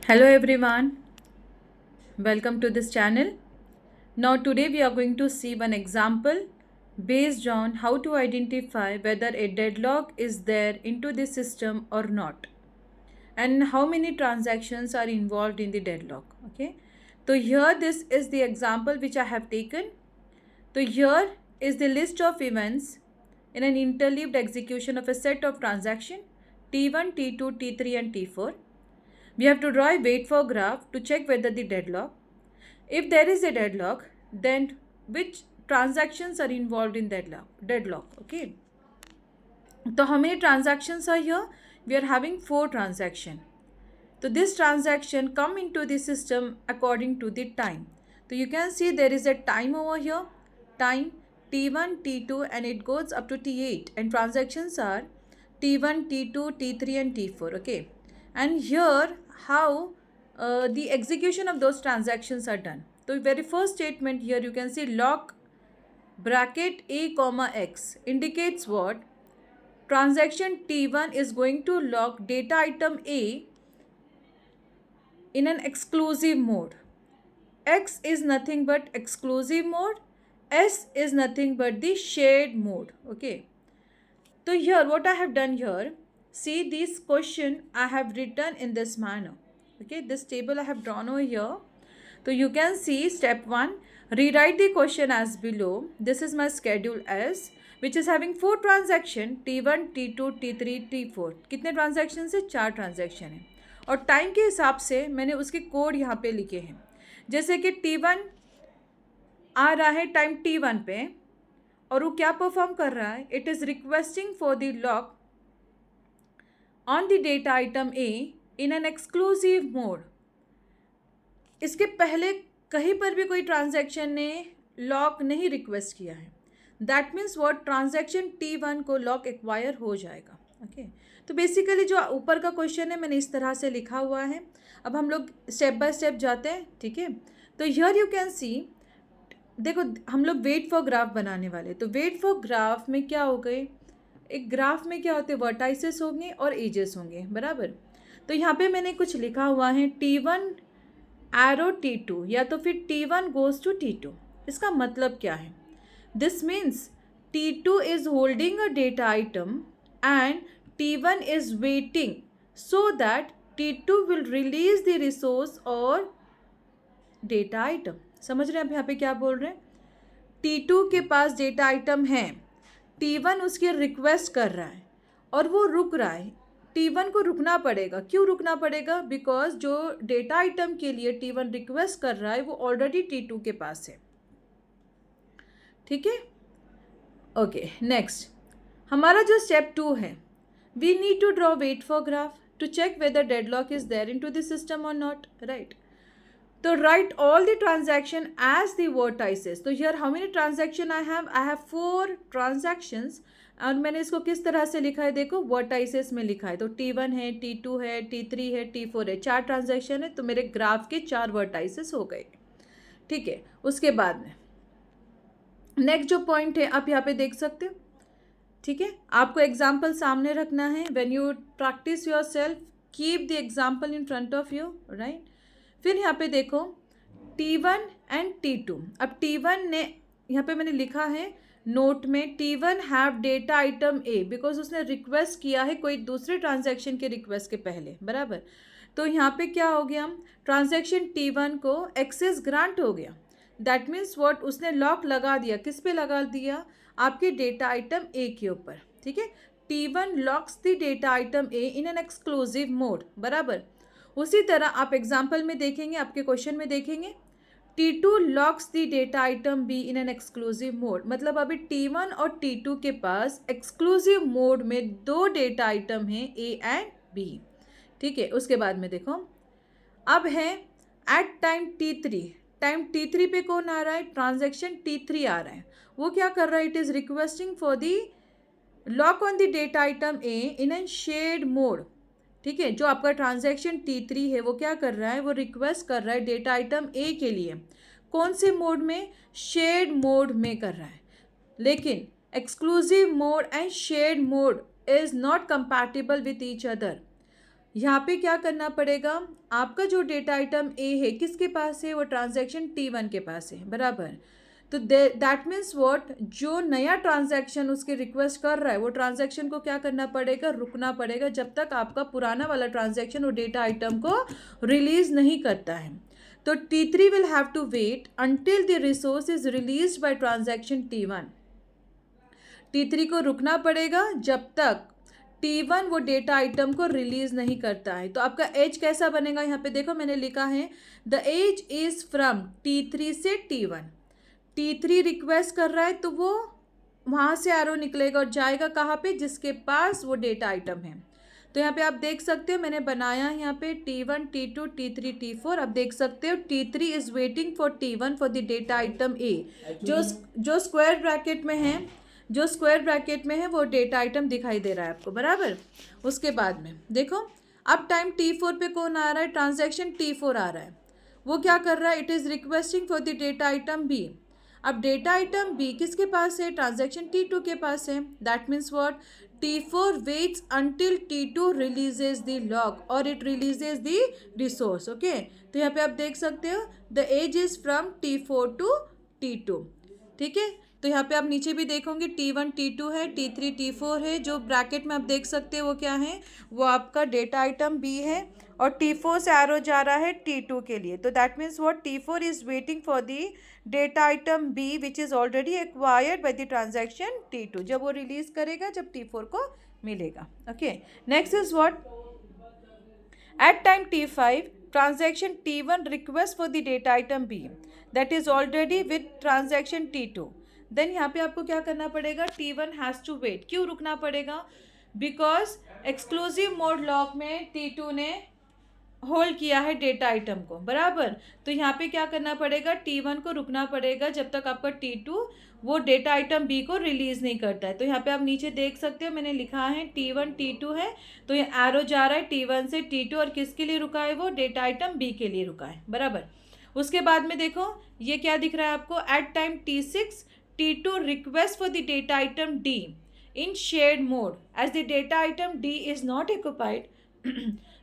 Hello everyone, welcome to this channel. Now today we are going to see one example based on how to identify whether a deadlock is there into the system or not and how many transactions are involved in the deadlock. Okay, so here this is the example which I have taken. So here is the list of events in an interleaved execution of a set of transactions T1, T2, T3 and T4. We have to draw a wait for graph to check whether the deadlock. If there is a deadlock, then which transactions are involved in deadlock. Okay. So how many transactions are here? We are having 4 transactions. So this transaction come into the system according to the time. So you can see there is a time over here, time T1, T2 and it goes up to T8 and transactions are T1, T2, T3 and T4. Okay. And here how the execution of those transactions are done. So very first statement here you can see lock bracket a comma x indicates what? Transaction T1 is going to lock data item A in an exclusive mode. X is nothing but exclusive mode. S is nothing but the shared mode. Okay. So here what I have done here, see this question I have written in this manner. Okay, this table I have drawn over here. So you can see step 1, rewrite the question as below. This is my schedule S which is having 4 transaction T1, T2, T3, T4. कितने transaction है? 4 transaction है और time के हिसाब से मैंने उसके code यहाँ पे लिखे हैं. जैसे कि T1 आ रहा है टाइम T1 पे और वो क्या परफॉर्म कर रहा है? It is requesting for the lock on the data item A in an exclusive mode. इसके पहले कहीं पर भी कोई ट्रांजैक्शन ने लॉक नहीं रिक्वेस्ट किया है. That means what? Transaction T1 को लॉक एक्वायर हो जाएगा. ओके तो बेसिकली जो ऊपर का क्वेश्चन है मैंने इस तरह से लिखा हुआ है. अब हम लोग स्टेप बाय स्टेप जाते हैं. ठीक है, तो हियर यू कैन सी, देखो हम लोग वेट फॉर ग्राफ बनाने वाले. तो वेट फॉर ग्राफ में क्या हो गए? एक ग्राफ में क्या होते हैं? वर्टाइसेस होंगे और एजेस होंगे, बराबर. तो यहाँ पे मैंने कुछ लिखा हुआ है T1 एरो T2 या तो फिर T1 गोज टू T2. इसका मतलब क्या है? This means T2 is holding a data item and T1 is waiting so that T2 will release the resource और डेटा आइटम. समझ रहे हैं आप यहाँ पे क्या बोल रहे हैं? T2 के पास डेटा आइटम है, T1 उसकी रिक्वेस्ट कर रहा है और वो रुक रहा है. T1 को रुकना पड़ेगा. क्यों रुकना पड़ेगा? बिकॉज जो डेटा आइटम के लिए T1 रिक्वेस्ट कर रहा है वो ऑलरेडी T2 के पास है. ठीक है, ओके. नेक्स्ट हमारा जो स्टेप 2 है, we need to draw wait for graph to check whether deadlock is there into the system और नॉट, राइट. तो write all the transaction as the vertices. तो here how many transaction I have? I have 4 transactions और मैंने इसको किस तरह से लिखा है? देखो वर्टाइसेस में लिखा है. तो T1 है, T2 है, T3 है, T4 है. 4 ट्रांजैक्शन है तो मेरे ग्राफ के 4 वर्टाइसेस हो गए. ठीक है, उसके बाद में नेक्स्ट जो पॉइंट है आप यहाँ पे देख सकते हो. ठीक है, आपको एग्जाम्पल सामने रखना है. When you practice your self keep the example in front of you, right. फिर यहाँ पे देखो T1 एंड T2. अब T1 ने यहाँ पे मैंने लिखा है नोट में T1 have data item A because उसने रिक्वेस्ट किया है कोई दूसरे ट्रांजैक्शन के रिक्वेस्ट के पहले, बराबर. तो यहाँ पे क्या हो गया? ट्रांजैक्शन T1 को एक्सेस ग्रांट हो गया. That means what? उसने लॉक लगा दिया. किस पे लगा दिया? आपके डेटा आइटम ए के ऊपर. ठीक है, T1 locks the data item A in an exclusive mode, बराबर. उसी तरह आप एग्जाम्पल में देखेंगे, आपके क्वेश्चन में देखेंगे T2 locks the data item be in an exclusive mode. मतलब अभी T1 और T2 के पास एक्सक्लूसिव मोड में 2 डेटा आइटम हैं A एंड B. ठीक है, उसके बाद में देखो अब है at time T3. Time T3 पे कौन आ रहा है? ट्रांजैक्शन T3 आ रहा है. वो क्या कर रहा है? It is requesting for the lock on the data item A in an shared mode. ठीक है, जो आपका ट्रांजैक्शन T3 है वो क्या कर रहा है? वो रिक्वेस्ट कर रहा है डेटा आइटम ए के लिए. कौन से मोड में? शेयर्ड मोड में कर रहा है. लेकिन exclusive mode and shared mode is not compatible with each other. यहाँ पे क्या करना पड़ेगा, आपका जो डेटा आइटम ए है किसके पास है, वो ट्रांजैक्शन T1 के पास है, बराबर। तो दैट मीन्स व्हाट, जो नया ट्रांजैक्शन उसके रिक्वेस्ट कर रहा है वो ट्रांजैक्शन को क्या करना पड़ेगा, रुकना पड़ेगा जब तक आपका पुराना वाला ट्रांजैक्शन वो डेटा आइटम को रिलीज नहीं करता है। तो T3 will have to wait until the resource is released by transaction T1। T3 को रुकना पड़ेगा जब तक T1 वो डेटा आइटम को रिलीज नहीं करता है। तो आपका एज कैसा बनेगा, यहाँ पे देखो मैंने लिखा है the edge is from T3 से T1। T3 रिक्वेस्ट कर रहा है तो वो वहाँ से एरो निकलेगा और जाएगा कहाँ पे, जिसके पास वो डेटा आइटम है। तो यहाँ पे आप देख सकते हो मैंने बनाया यहाँ पे T1, T2, T3, T4। आप देख सकते हो T3 is waiting for T1 for the data item A. जो स्क्वायर ब्रैकेट में है, जो स्क्वायर ब्रैकेट में है वो डेटा आइटम दिखाई दे रहा है आपको, बराबर। उसके बाद में देखो अब टाइम T4 पे कौन आ रहा है, ट्रांजैक्शन T4 आ रहा है। वो क्या कर रहा है, it is requesting for the data item B. अब डेटा आइटम बी किसके पास है, ट्रांजैक्शन T2 के पास है। That means what, T4 waits until T2 releases the lock और it releases the resource. Okay, तो यहाँ पे आप देख सकते हो the edge is from T4 to T2। ठीक है, तो यहाँ पे आप नीचे भी देखोगे T1 T2 है, T3 T4 है। जो ब्रैकेट में आप देख सकते हो वो क्या है, वो आपका डेटा आइटम बी है और T4 से एरो जा रहा है T2 के लिए। तो that means what, T4 is waiting for the data item B which is already acquired by the transaction T2। जब वो रिलीज करेगा जब T4 को मिलेगा। Okay, next is what, at time T5 transaction T1 request for the data item B that is already with transaction T2। Then यहाँ पे आपको क्या करना पड़ेगा, T1 हैज़ टू वेट। क्यों रुकना पड़ेगा, बिकॉज एक्सक्लूसिव मोड लॉक में T2 ने होल्ड किया है डेटा आइटम को, बराबर। तो यहाँ पे क्या करना पड़ेगा, T1 को रुकना पड़ेगा जब तक आपका T2 वो डेटा आइटम बी को रिलीज नहीं करता है। तो यहाँ पे आप नीचे देख सकते हो मैंने लिखा है T1 T2 है, तो ये एरो जा रहा है T1 से T2 और किसके लिए रुका है, वो डेटा आइटम बी के लिए रुका है, बराबर। उसके बाद में देखो ये क्या दिख रहा है आपको, at time T6 T2 request for the data item D in shared mode as the data item D is not occupied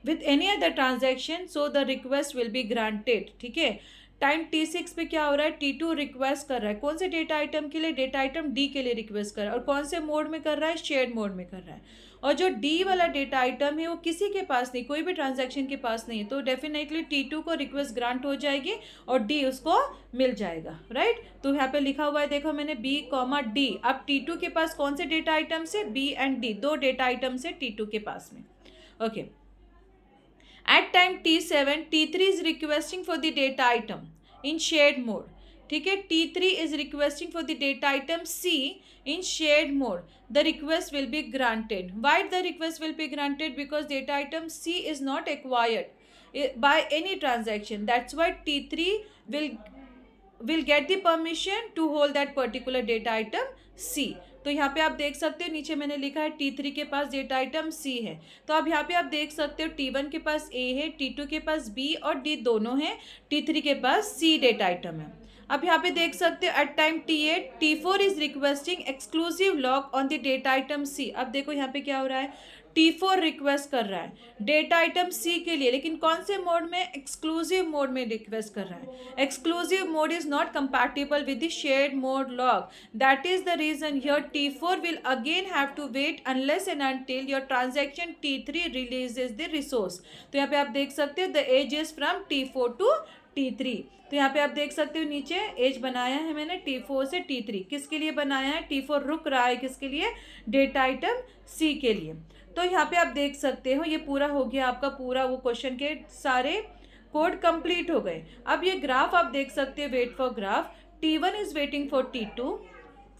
with any other transaction, so the request will be granted। ठीक है, time T6 पे क्या हो रहा है, T2 request कर रहा है कौन से डेटा आइटम के लिए, डेटा आइटम D के लिए रिक्वेस्ट कर रहा है। और कौन से मोड में कर रहा है, शेयर्ड मोड में कर रहा है। और जो D वाला डेटा आइटम है वो किसी के पास नहीं, कोई भी ट्रांजैक्शन के पास नहीं है। तो डेफिनेटली T2 को रिक्वेस्ट ग्रांट हो जाएगी और D उसको मिल जाएगा, राइट। तो यहाँ पे लिखा हुआ है देखो मैंने B, D। अब T2 के पास कौन से डेटा आइटम से, B एंड D, दो डेटा आइटम से T2 के पास में। Okay, at time T7 T3 is requesting for the data item in shared mode। ठीक है, T3 is requesting for the data item C in shared mode। the request will be granted। why the request will be granted, because data item C is not acquired by any transaction। that's why T3 will get the permission to hold that particular data item C। तो यहाँ पे आप देख सकते हो नीचे मैंने लिखा है T3 के पास डेटा आइटम C है। तो अब यहाँ पे आप देख सकते हो T1 के पास A है, T2 के पास B और D दोनों हैं, T3 के पास C डेटा आइटम है। अब यहाँ पे देख सकते हो at time T8 T4 is requesting exclusive lock on the data item C। अब देखो यहाँ पे क्या हो रहा है, T4 रिक्वेस्ट कर रहा है डेटा आइटम C के लिए, लेकिन कौन से मोड में, एक्सक्लूसिव मोड में रिक्वेस्ट कर रहा है। Exclusive mode is not compatible with the shared mode lock. That is the reason here T4 will again have to wait unless and until your transaction T3 releases the resource. तो यहाँ पे आप देख सकते हो the edge is from T4 to T3। तो यहाँ पे आप देख सकते हो नीचे एज बनाया है मैंने T4 से T3, किसके लिए बनाया है, T4 रुक रहा है किसके लिए, डेटा आइटम C के लिए। तो यहाँ पे आप देख सकते हो ये पूरा हो गया आपका, पूरा वो क्वेश्चन के सारे कोड कंप्लीट हो गए। अब ये ग्राफ आप देख सकते हो, wait for graph, T1 is waiting for T2,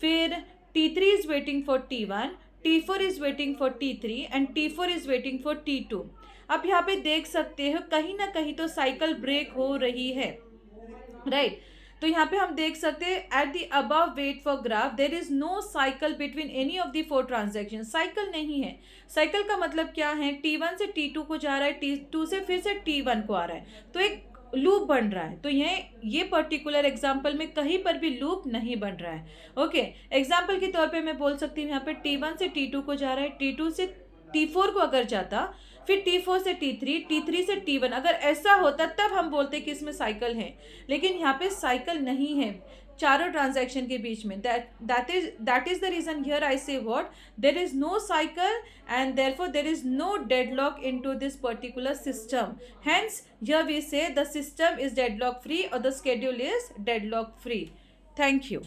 फिर T3 is waiting for T1, T4 is waiting for T3 and T4 is waiting for T2। अब यहाँ पे देख सकते हो कहीं ना कहीं तो साइकिल ब्रेक हो रही है, राइट। तो यहाँ पे हम देख सकते हैं at the above wait for graph there is no cycle between any of the 4 transaction. Cycle नहीं है। साइकिल का मतलब क्या है, T1 से T2 को जा रहा है, T2 से फिर से T1 को आ रहा है, तो एक लूप बन रहा है। तो ये पर्टिकुलर एग्जाम्पल में कहीं पर भी लूप नहीं बन रहा है। ओके, एग्जाम्पल के तौर पे मैं बोल सकती हूँ यहाँ पे T1 से T2 को जा रहा है, T2 से T4 को अगर जाता फिर T4 से T3, T3 से T1, अगर ऐसा होता तब हम बोलते कि इसमें साइकिल है, लेकिन यहाँ पे साइकिल नहीं है चारों ट्रांजैक्शन के बीच में. That is the reason here I say what, there is no cycle and therefore there is no deadlock into this particular system. Hence here we say the system is deadlock free or the schedule is deadlock free. Thank you.